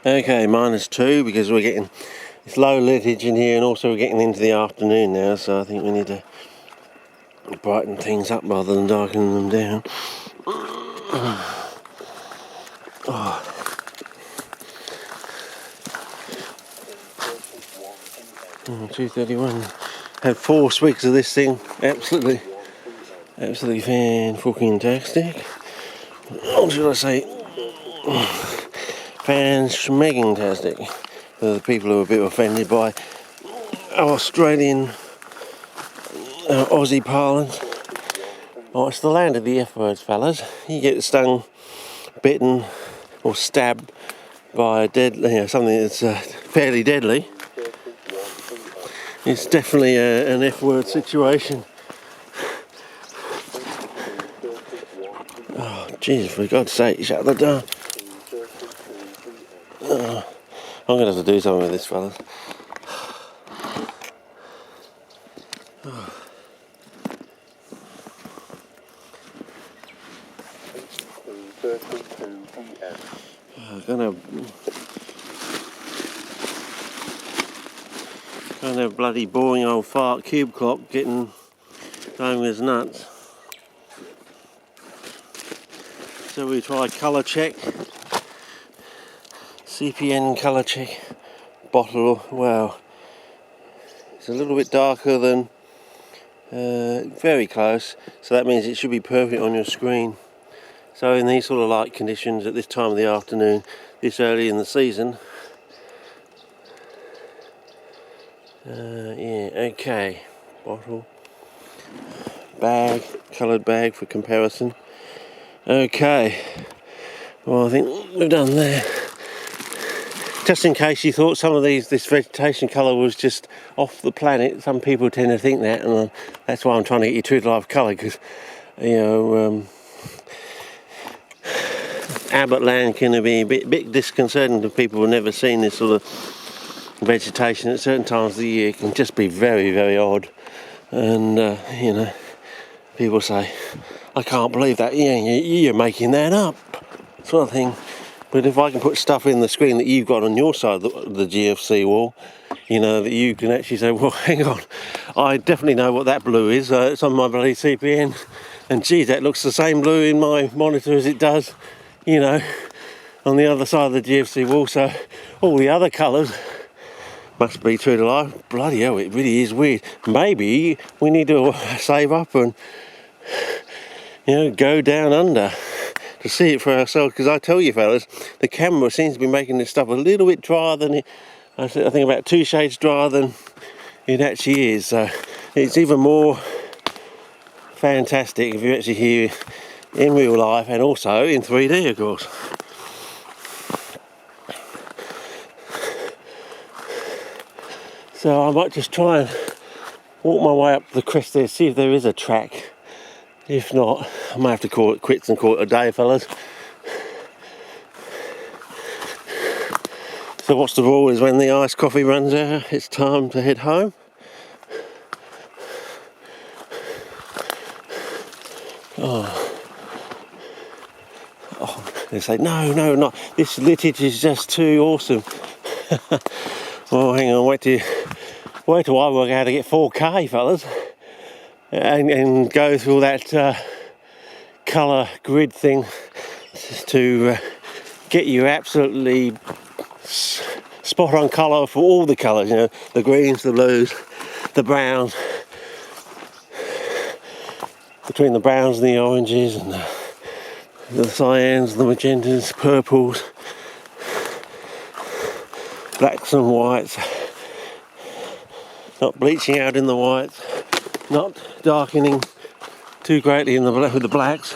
Okay, -2 because we're getting it's low litage in here, and also we're getting into the afternoon now, so I think we need to brighten things up rather than darkening them down. Oh. 2:31. Had 4 swigs of this thing. Absolutely fan-fucking-tastic. Or should I say, fan-schmegging-tastic. For the people who are a bit offended by our Australian Aussie parlance. Oh, it's the land of the F-words, fellas. You get stung, bitten, or stabbed by something that's fairly deadly. It's definitely an F-word situation. Oh, Jesus, for God's sake, shut the door. I'm going to have to do something with this, fellas. Kind of bloody boring old fart cube clock getting going as nuts. So we try colour check. CPN colour check bottle. Wow, it's a little bit darker than very close, so that means it should be perfect on your screen. So in these sort of light conditions at this time of the afternoon, this early in the season, okay, bottle, bag, coloured bag for comparison. Okay, well I think we've done there. Just in case you thought some of this vegetation colour was just off the planet, some people tend to think that, and that's why I'm trying to get you true to life colour, because Abbott Land can be a bit disconcerting to people who've never seen this sort of vegetation at certain times of the year. It can just be very, very odd, and people say, I can't believe that, you're making that up, sort of thing. But if I can put stuff in the screen that you've got on your side of the GFC wall, that you can actually say, well, hang on, I definitely know what that blue is. It's on my bloody CPN, and geez, that looks the same blue in my monitor as it does, on the other side of the GFC wall. So all the other colours must be true to life. Bloody hell, it really is weird. Maybe we need to save up and, go down under to see it for ourselves, because I tell you fellas, the camera seems to be making this stuff a little bit drier than it, I think about 2 shades drier than it actually is. So it's even more fantastic if you actually hear it in real life, and also in 3D, of course. So I might just try and walk my way up the crest there, see if there is a track. If not, I might have to call it quits and call it a day, fellas. So what's the rule is when the iced coffee runs out, it's time to head home. They say, no, not this litage is just too awesome. Well, hang on, wait till I work out how to get 4K, fellas, and go through all that colour grid thing to get you absolutely spot on colour for all the colours, the greens, the blues, the browns, between the browns and the oranges, and the cyans, the magentas, purples, blacks and whites, not bleaching out in the whites, not darkening too greatly with the blacks.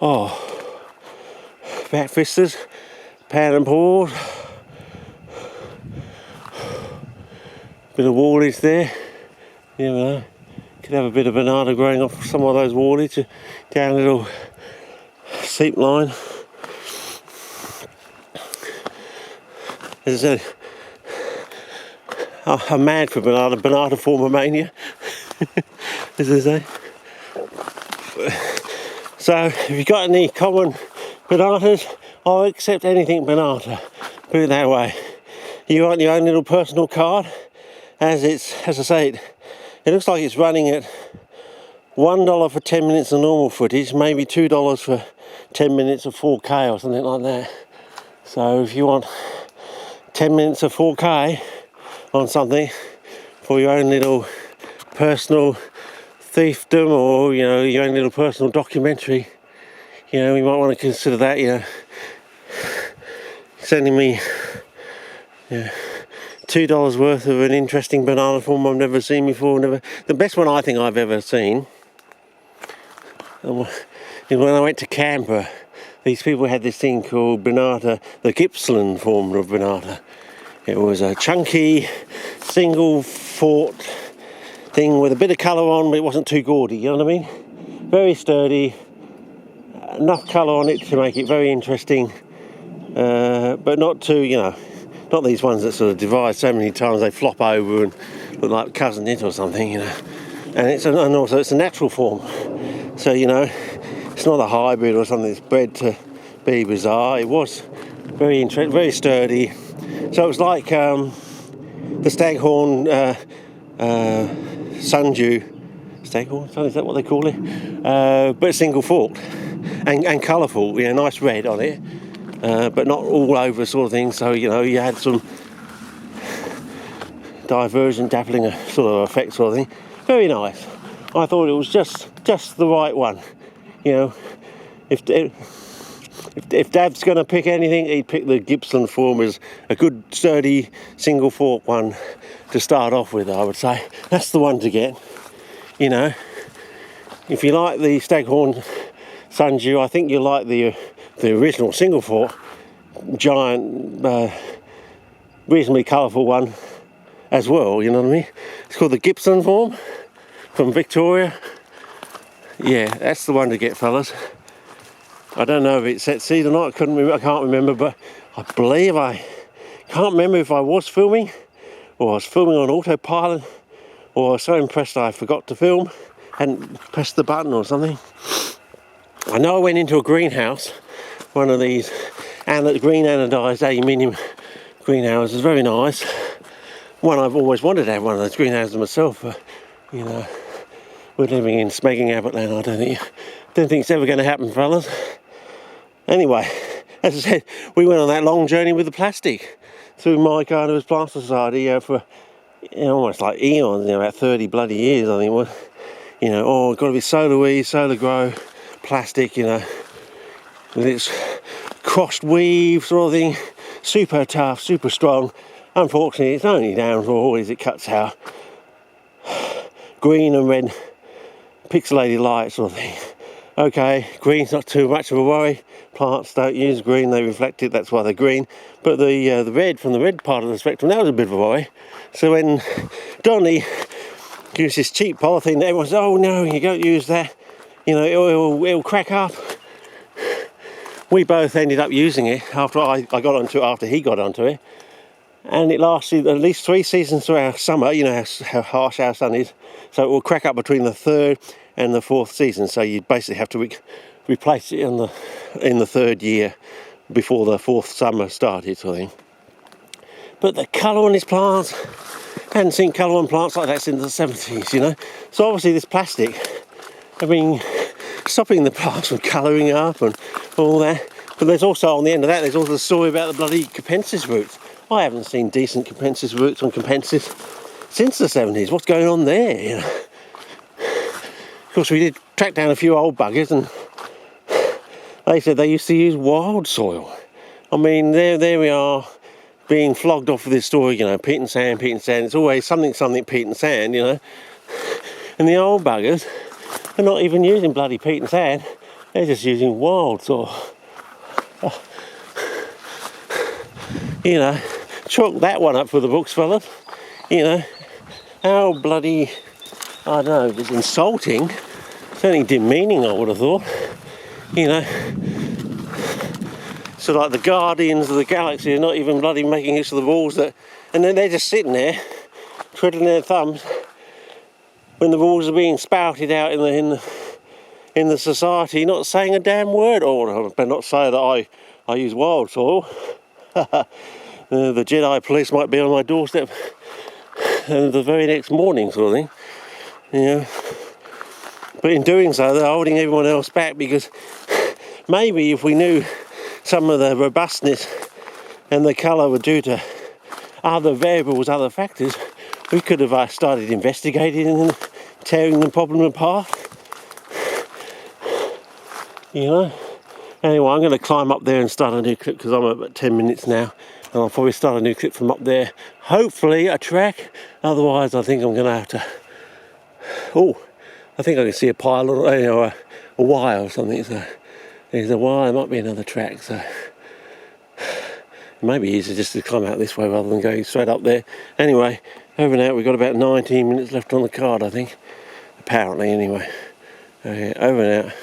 Oh, back fisters, pan and pause, bit of wallage there, could have a bit of banana growing off some of those wallage down a little seep line. As I said, I'm mad for banana former mania, as I say. So if you've got any common Bananas, I'll accept anything banana, put it that way. You want your own little personal card, as I say, it looks like it's running at $1 for 10 minutes of normal footage, maybe $2 for 10 minutes of 4K or something like that. So if you want 10 minutes of 4K on something for your own little personal thiefdom, or your own little personal documentary, you might want to consider that. Sending me $2 worth of an interesting banana form I've never seen before. The best one I think I've ever seen is when I went to Canberra. These people had this thing called banana, the Gippsland form of banana. It was a chunky single fort thing with a bit of colour on, but it wasn't too gaudy, you know what I mean? Very sturdy, enough colour on it to make it very interesting, but not too, not these ones that sort of divide so many times they flop over and look like cousin it or something, And also it's a natural form, so it's not a hybrid or something that's bred to be bizarre. It was very interesting, very sturdy. So it was like the staghorn sundew. Staghorn? Is that what they call it? But single fork and colourful, nice red on it, but not all over sort of thing. So you had some divergent, dappling sort of effect sort of thing. Very nice. I thought it was just the right one. If Dad's going to pick anything, he'd pick the Gippsland form as a good sturdy single fork one to start off with. I would say that's the one to get. If you like the staghorn sundew, I think you like the original single fork giant, reasonably colourful one as well. You know what I mean? It's called the Gippsland form from Victoria. Yeah, that's the one to get, fellas. I don't know if it's set seed or not. I can't remember, but I believe I can't remember if I was filming or I was filming on autopilot, or I was so impressed I forgot to film and pressed the button or something. I know I went into a greenhouse, one of these green anodised aluminium greenhouses, very nice. One I've always wanted to have one of those greenhouses myself, but we're living in Smegging Abbotland. I don't think it's ever going to happen, fellas. Anyway, as I said, we went on that long journey with the plastic through my Gardeners Plant Society for almost like eons, about 30 bloody years, I think it was. It's got to be Solar Weed, Solar Grow, plastic, with its crossed weave sort of thing, super tough, super strong. Unfortunately, its only downfall is it cuts out green and red pixelated light sort of thing. Okay, green's not too much of a worry. Plants don't use green, they reflect it, that's why they're green. But the red from the red part of the spectrum, that was a bit of a worry. So when Donny used this cheap polythene, everyone said, "Oh no, you don't use that. It'll crack up." We both ended up using it after I got onto it, after he got onto it. And it lasted at least 3 seasons through our summer. How harsh our sun is. So it will crack up between the 3rd and the 4th season. So you basically have to replace it in the 3rd year before the 4th summer started, sort of thing. But the colour on these plants, I hadn't seen colour on plants like that since the 70s, So obviously this plastic, stopping the plants from colouring up and all that. But there's also, on the end of that, there's also the story about the bloody Capensis roots. I haven't seen decent Capensis roots on Capensis since the 70s. What's going on there? Of course, we did track down a few old buggers, and they said they used to use wild soil. There we are, being flogged off with this story, peat and sand. It's always something, peat and sand, And the old buggers are not even using bloody peat and sand. They're just using wild soil. Chalk that one up for the books, fellas. How bloody, I don't know, it was insulting, certainly demeaning, I would have thought. So like the guardians of the galaxy are not even bloody making use of the rules and then they're just sitting there, twiddling their thumbs when the rules are being spouted out in in the society not saying a damn word. Or I better not say that I use wild soil. The Jedi police might be on my doorstep the very next morning, sort of thing. You know. But in doing so, they're holding everyone else back, because maybe if we knew some of the robustness and the colour were due to other variables, other factors, we could have started investigating and tearing the problem apart. You know. Anyway, I'm going to climb up there and start a new clip, because I'm at about 10 minutes now, and I'll probably start a new clip from up there. Hopefully a track. Otherwise, I think I'm going to have to. Oh, I think I can see a pile or a wire or something. So there's a wire. There might be another track. So it may be easier just to climb out this way rather than going straight up there. Anyway, over and out. We've got about 19 minutes left on the card, I think. Apparently, anyway. Okay, over and out.